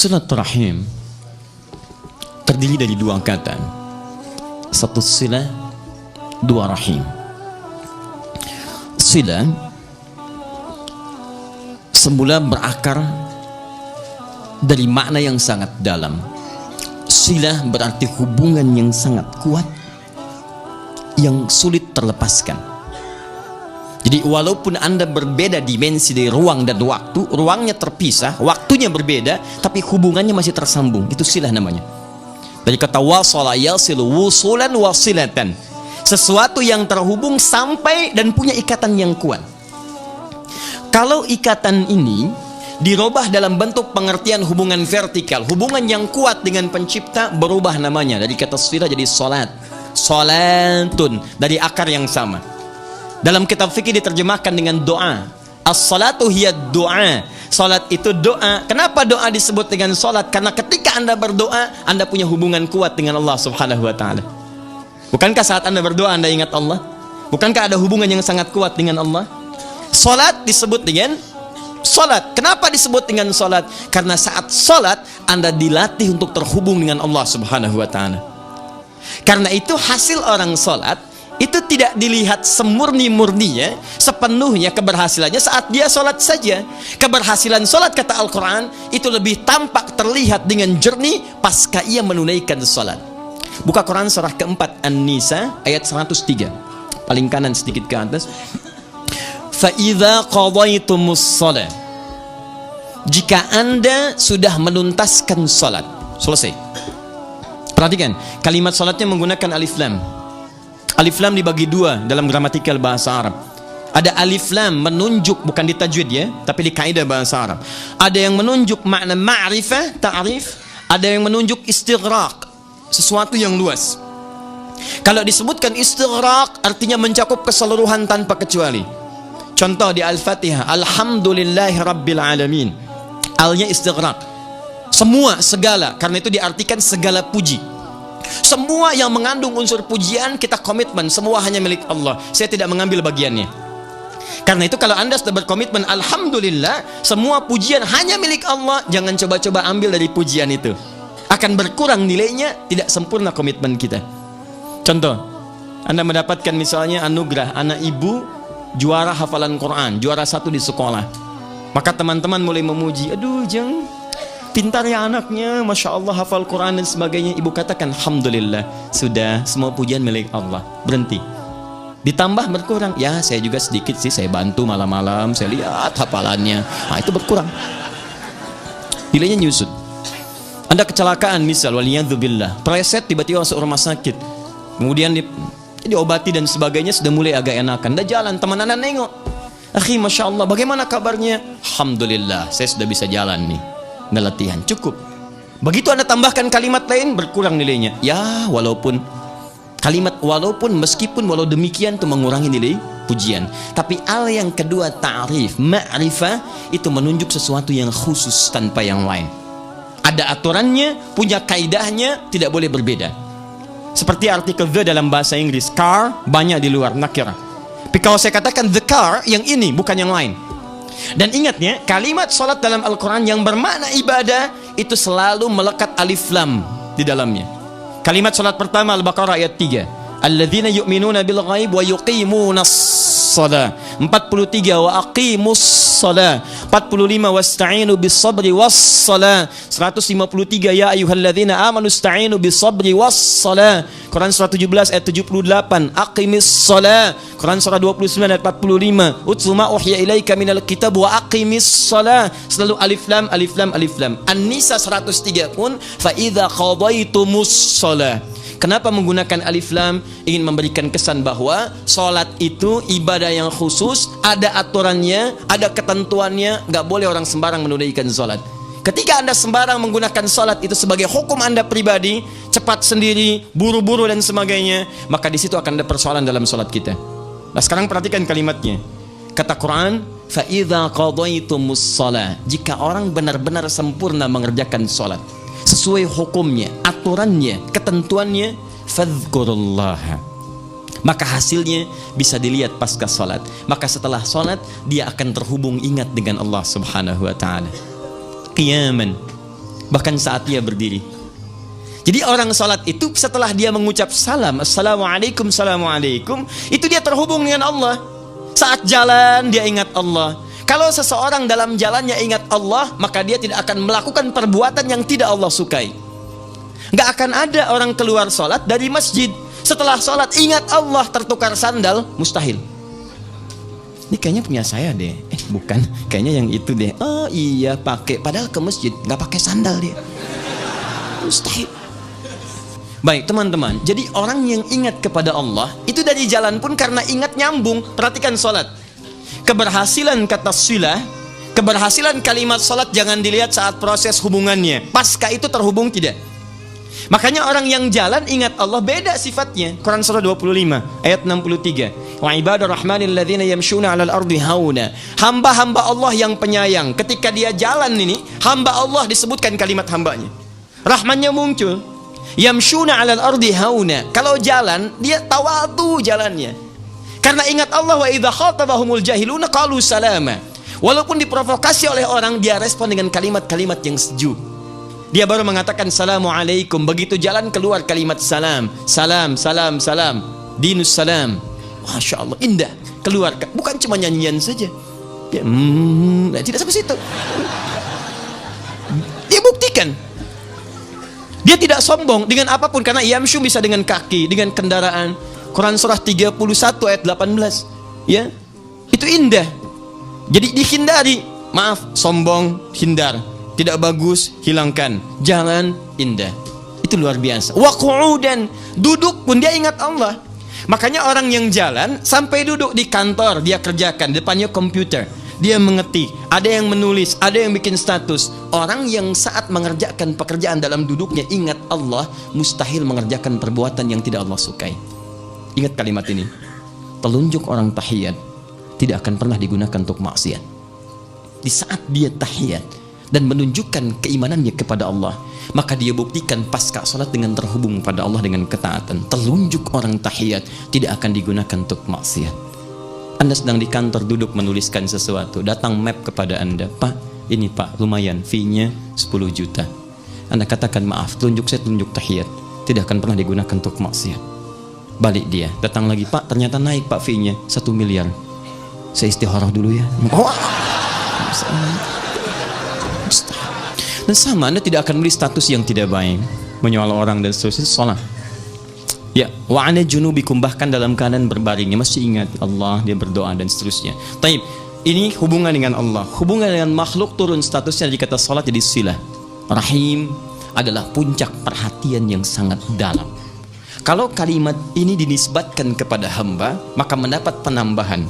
Silaturahim terdiri dari dua kata, satu silah, dua rahim. Silah semula berakar dari makna yang sangat dalam. Silah berarti hubungan yang sangat kuat yang sulit terlepaskan. Jadi walaupun Anda berbeda dimensi dari ruang dan waktu, ruangnya terpisah, waktunya berbeda, tapi hubungannya masih tersambung. Itu silah namanya. Dari kata wasala yasilu wusulan wasilatan, sesuatu yang terhubung sampai dan punya ikatan yang kuat. Kalau ikatan ini dirubah dalam bentuk pengertian hubungan vertikal, hubungan yang kuat dengan pencipta, berubah namanya dari kata silah jadi salat. Salatun, dari akar yang sama. Dalam kitab fikih diterjemahkan dengan doa. As-salatu hiya doa. Salat itu doa. Kenapa doa disebut dengan salat? Karena ketika Anda berdoa, Anda punya hubungan kuat dengan Allah Subhanahu wa taala. Bukankah saat Anda berdoa Anda ingat Allah? Bukankah ada hubungan yang sangat kuat dengan Allah? Salat disebut dengan salat. Kenapa disebut dengan salat? Karena saat salat Anda dilatih untuk terhubung dengan Allah Subhanahu wa taala. Karena itu hasil orang salat itu tidak dilihat semurni-murninya, sepenuhnya keberhasilannya saat dia sholat saja. Keberhasilan sholat, kata Al-Quran, itu lebih tampak terlihat dengan jernih pasca ia menunaikan sholat. Buka Quran surah keempat An-Nisa ayat 103, paling kanan sedikit ke atas. فَإِذَا قَضَيْتُمُ الصَّلَاةِ, jika Anda sudah menuntaskan sholat, selesai. Perhatikan, kalimat sholatnya menggunakan alif lam. Alif lam dibagi dua dalam gramatikal bahasa Arab. Ada alif lam menunjuk, bukan di tajwid ya, tapi di kaidah bahasa Arab. Ada yang menunjuk makna ma'rifah, ta'rif. Ada yang menunjuk istighraq, sesuatu yang luas. Kalau disebutkan istighraq artinya mencakup keseluruhan tanpa kecuali. Contoh di Al-Fatihah, Alhamdulillahi Rabbil Alamin. Alnya istighraq, semua, segala. Karena itu diartikan segala puji. Semua yang mengandung unsur pujian kita komitmen, semua hanya milik Allah. Saya tidak mengambil bagiannya. Karena itu kalau Anda sudah berkomitmen Alhamdulillah, semua pujian hanya milik Allah, jangan coba-coba ambil dari pujian itu. Akan berkurang nilainya, tidak sempurna komitmen kita. Contoh, Anda mendapatkan misalnya anugerah anak ibu juara hafalan Quran, juara 1 di sekolah. Maka teman-teman mulai memuji, aduh Jeng, pintar ya anaknya, Masya Allah hafal Quran dan sebagainya. Ibu katakan Alhamdulillah, sudah, semua pujian milik Allah. Berhenti. Ditambah berkurang, ya saya juga sedikit sih, saya bantu malam-malam, saya lihat hafalannya. Nah itu berkurang, nilainya nyusut. Anda kecelakaan misal, waliyadzubillah, preset tiba-tiba masuk rumah sakit, kemudian diobati dan sebagainya, sudah mulai agak enakan, dah jalan, teman Anda nengok, akhi Masya Allah bagaimana kabarnya? Alhamdulillah saya sudah bisa jalan nih, latihan, cukup. Begitu Anda tambahkan kalimat lain, berkurang nilainya. Ya, walaupun kalimat walaupun, meskipun, walau demikian itu mengurangi nilai pujian. Tapi al yang kedua, ta'rif, ma'rifah, itu menunjuk sesuatu yang khusus tanpa yang lain. Ada aturannya, punya kaidahnya, tidak boleh berbeda. Seperti artikel the dalam bahasa Inggris, car banyak di luar, nakirah. Tapi kalau saya katakan the car, yang ini bukan yang lain. Dan ingatnya, kalimat sholat dalam Al-Quran yang bermakna ibadah itu selalu melekat alif lam di dalamnya. Kalimat sholat pertama Al-Baqarah ayat 3, alladzina yu'minuna bil ghaib wa yuqimunas shalah. 43 wa aqimus shalah. 45 wasta'inu bis sabri was shalah. 153 ya ayyuhalladzina amanu ista'inu bis sabri was shalah. Quran surah 17 ayat 78, aqimis shalah. Quran surah 29 ayat 45, utlu ma uhiya ilaika minal kitab wa aqimis shalah. Selalu alif lam, alif lam, alif lam. An-Nisa 103 pun fa idza qadaitumus shalah. Kenapa menggunakan alif lam? Ingin memberikan kesan bahwa sholat itu ibadah yang khusus, ada aturannya, ada ketentuannya, gak boleh orang sembarang menunaikan sholat. Ketika Anda sembarang menggunakan sholat itu sebagai hukum Anda pribadi, cepat sendiri, buru-buru dan sebagainya, maka di situ akan ada persoalan dalam sholat kita. Nah sekarang perhatikan kalimatnya. Kata Quran, fa idza qadaitumus shalah, jika orang benar-benar sempurna mengerjakan sholat sesuai hukumnya, aturannya, ketentuannya, fadhkurullaha, maka hasilnya bisa dilihat pasca sholat. Maka setelah sholat dia akan terhubung ingat dengan Allah Subhanahu wa ta'ala. Qiyaman, bahkan saat dia berdiri. Jadi orang sholat itu setelah dia mengucap salam, assalamualaikum, assalamualaikum, itu dia terhubung dengan Allah. Saat jalan dia ingat Allah. Kalau seseorang dalam jalannya ingat Allah, maka dia tidak akan melakukan perbuatan yang tidak Allah sukai. Gak akan ada orang keluar sholat dari masjid, setelah sholat ingat Allah, tertukar sandal, mustahil. Ini kayaknya punya saya deh. Bukan, kayaknya yang itu deh. Oh iya pakai, padahal ke masjid gak pakai sandal dia. Mustahil. Baik teman-teman, jadi orang yang ingat kepada Allah itu dari jalan pun karena ingat nyambung. Perhatikan sholat. Keberhasilan kata silah, keberhasilan kalimat sholat jangan dilihat saat proses hubungannya. Pasca itu terhubung tidak. Makanya orang yang jalan ingat Allah beda sifatnya. Quran surah 25 ayat 63. Wa ibadur rahmanil ladzina yamshuna 'alal ardi hauna. Hamba-hamba Allah yang penyayang, ketika dia jalan ini, hamba Allah disebutkan kalimat hambanya. Rahmannya muncul. Yamshuna 'alal ardi hauna. Kalau jalan, dia tawadu jalannya. Karena ingat Allah, wa idza khatabahumul jahiluna qalu salama. Walaupun diprovokasi oleh orang, dia respon dengan kalimat-kalimat yang sejuk. Dia baru mengatakan assalamualaikum. Begitu jalan keluar kalimat salam, salam, salam, salam, dinus salam. Masya Allah, indah. Keluar, bukan cuma nyanyian saja. Dia, tidak sampai situ. Dia buktikan. Dia tidak sombong dengan apapun, karena yamshu bisa dengan kaki, dengan kendaraan. Quran surah 31 ayat 18. Ya, itu indah. Jadi dihindari. Maaf, sombong, hindar. Tidak bagus, hilangkan. Jalan, indah. Itu luar biasa. Wa qu'udan, duduk pun dia ingat Allah. Makanya orang yang jalan sampai duduk di kantor, dia kerjakan, depannya komputer, dia mengetik, ada yang menulis, ada yang bikin status. Orang yang saat mengerjakan pekerjaan dalam duduknya ingat Allah, mustahil mengerjakan perbuatan yang tidak Allah sukai. Ingat kalimat ini. Telunjuk orang tahiyat tidak akan pernah digunakan untuk maksiat. Di saat dia tahiyat dan menunjukkan keimanannya kepada Allah, maka dia buktikan pasca salat dengan terhubung pada Allah dengan ketaatan. Telunjuk orang tahiyat tidak akan digunakan untuk maksiat. Anda sedang di kantor duduk menuliskan sesuatu, datang map kepada Anda, Pak, ini Pak, lumayan, fee-nya 10 juta. Anda katakan, maaf, saya tunjuk tahiyat, tidak akan pernah digunakan untuk maksiat. Balik dia, datang lagi, Pak, ternyata naik Pak fee-nya 1 miliar. Saya istikharah dulu ya. Dan sama, Anda tidak akan beli status yang tidak baik, menyoal orang dan seterusnya. Salat. Ya, wa ana junubikum, bahkan dalam keadaan berbaringnya masih ingat Allah, dia berdoa dan seterusnya. Taib, ini hubungan dengan Allah. Hubungan dengan makhluk turun statusnya dari kata salat jadi silah. Rahim adalah puncak perhatian yang sangat dalam. Kalau kalimat ini dinisbatkan kepada hamba, maka mendapat penambahan.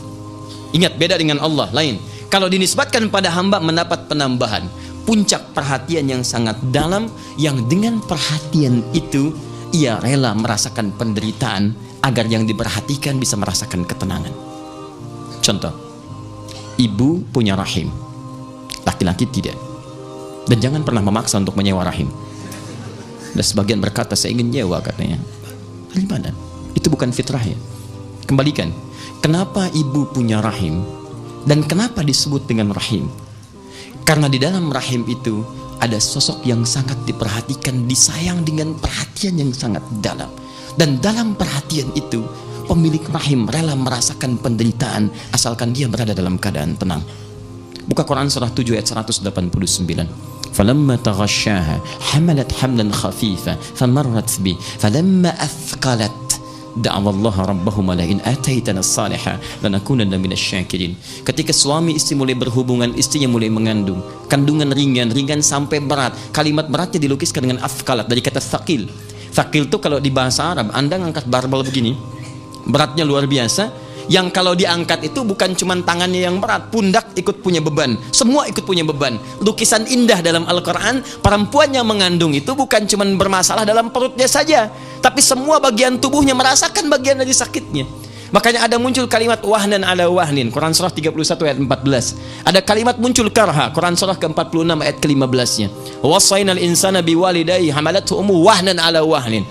Ingat, beda dengan Allah, lain. Kalau dinisbatkan pada hamba, mendapat penambahan. Puncak perhatian yang sangat dalam, yang dengan perhatian itu ia rela merasakan penderitaan agar yang diperhatikan bisa merasakan ketenangan. Contoh, ibu punya rahim, laki-laki tidak, dan jangan pernah memaksa untuk menyewa rahim. Dan sebagian berkata, saya ingin nyewa, katanya. Dari mana? Itu bukan fitrah ya. Kembalikan, kenapa ibu punya rahim dan kenapa disebut dengan rahim? Karena di dalam rahim itu ada sosok yang sangat diperhatikan, disayang dengan perhatian yang sangat dalam. Dan dalam perhatian itu, pemilik rahim rela merasakan penderitaan asalkan dia berada dalam keadaan tenang. Buka Quran surah 7 ayat 189. فَلَمَّا تَغَشَّاهَا حَمَلَتْ حَمْلًا خَفِيفًا فَمَرَّتْ بِهِ فَلَمَّا أَثْقَلَتْ دَعَوَا اللَّهَ رَبَّهُمَا لَئِنْ آتَيْتَنَا الصَّالِحَةَ لَنَكُونَنَّ مِنَ الشَّاكِرِينَ. Ketika suami istri mulai berhubungan, istrinya mulai mengandung, kandungan ringan sampai berat. Kalimat beratnya dilukiskan dengan afkalat dari kata thaqil. Thaqil itu kalau di bahasa Arab, Anda ngangkat barbel begini, beratnya luar biasa. Yang kalau diangkat itu bukan cuma tangannya yang berat, pundak ikut punya beban, semua ikut punya beban. Lukisan indah dalam Al-Quran, perempuan yang mengandung itu bukan cuma bermasalah dalam perutnya saja, tapi semua bagian tubuhnya merasakan bagian dari sakitnya. Makanya ada muncul kalimat wahnan ala wahnin, Quran surah 31 ayat 14. Ada kalimat muncul karha, Quran surah ke-46 ayat ke-15-nya. Wassaynal insana biwalidayhi hamalathu ummu wahnan ala wahnin.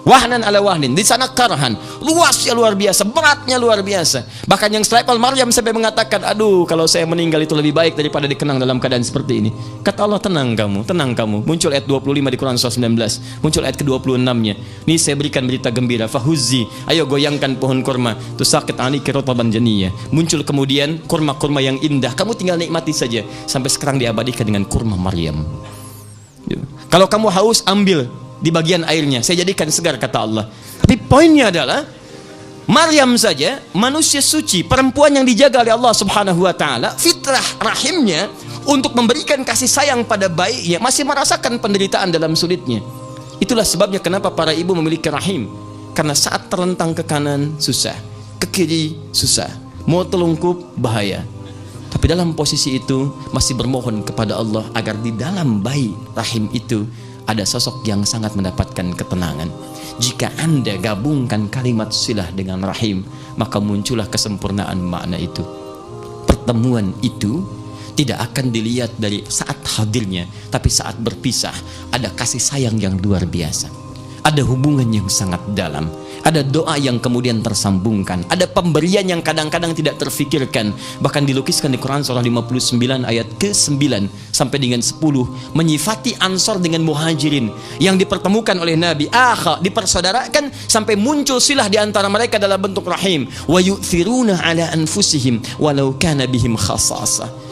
Wahnan ala wahnin, di sana karhan, luasnya luar biasa, beratnya luar biasa. Bahkan yang selevel Maryam sampai mengatakan, aduh kalau saya meninggal itu lebih baik daripada dikenang dalam keadaan seperti ini. Kata Allah, tenang kamu, tenang kamu. Muncul ayat 25 di Quran surah 19, muncul ayat ke-26-nya. Nih saya berikan berita gembira, fahuzi, ayo goyangkan pohon kurma, tusaqit aniki rutaban janiyah. Muncul kemudian kurma-kurma yang indah, kamu tinggal nikmati saja. Sampai sekarang diabadikan dengan kurma Maryam. Kalau kamu haus, ambil di bagian airnya, saya jadikan segar, kata Allah. Tapi poinnya adalah Maryam saja manusia suci, perempuan yang dijaga oleh Allah Subhanahu wa taala, fitrah rahimnya untuk memberikan kasih sayang pada bayinya masih merasakan penderitaan dalam sulitnya. Itulah sebabnya kenapa para ibu memiliki rahim, karena saat terlentang ke kanan susah, ke kiri susah, mau telungkup bahaya. Tapi dalam posisi itu masih bermohon kepada Allah agar di dalam bayi rahim itu ada sosok yang sangat mendapatkan ketenangan. Jika Anda gabungkan kalimat silah dengan rahim, maka muncullah kesempurnaan makna itu. Pertemuan itu tidak akan dilihat dari saat hadirnya, tapi saat berpisah ada kasih sayang yang luar biasa, ada hubungan yang sangat dalam, ada doa yang kemudian tersambungkan, ada pemberian yang kadang-kadang tidak terfikirkan, bahkan dilukiskan di Quran surah 59 ayat ke-9 sampai dengan 10, menyifati Ansor dengan Muhajirin yang dipertemukan oleh Nabi, dipersaudarakan sampai muncul silah di antara mereka dalam bentuk rahim. Wa yu'thiruna ala anfusihim walau kana bihim khasasah.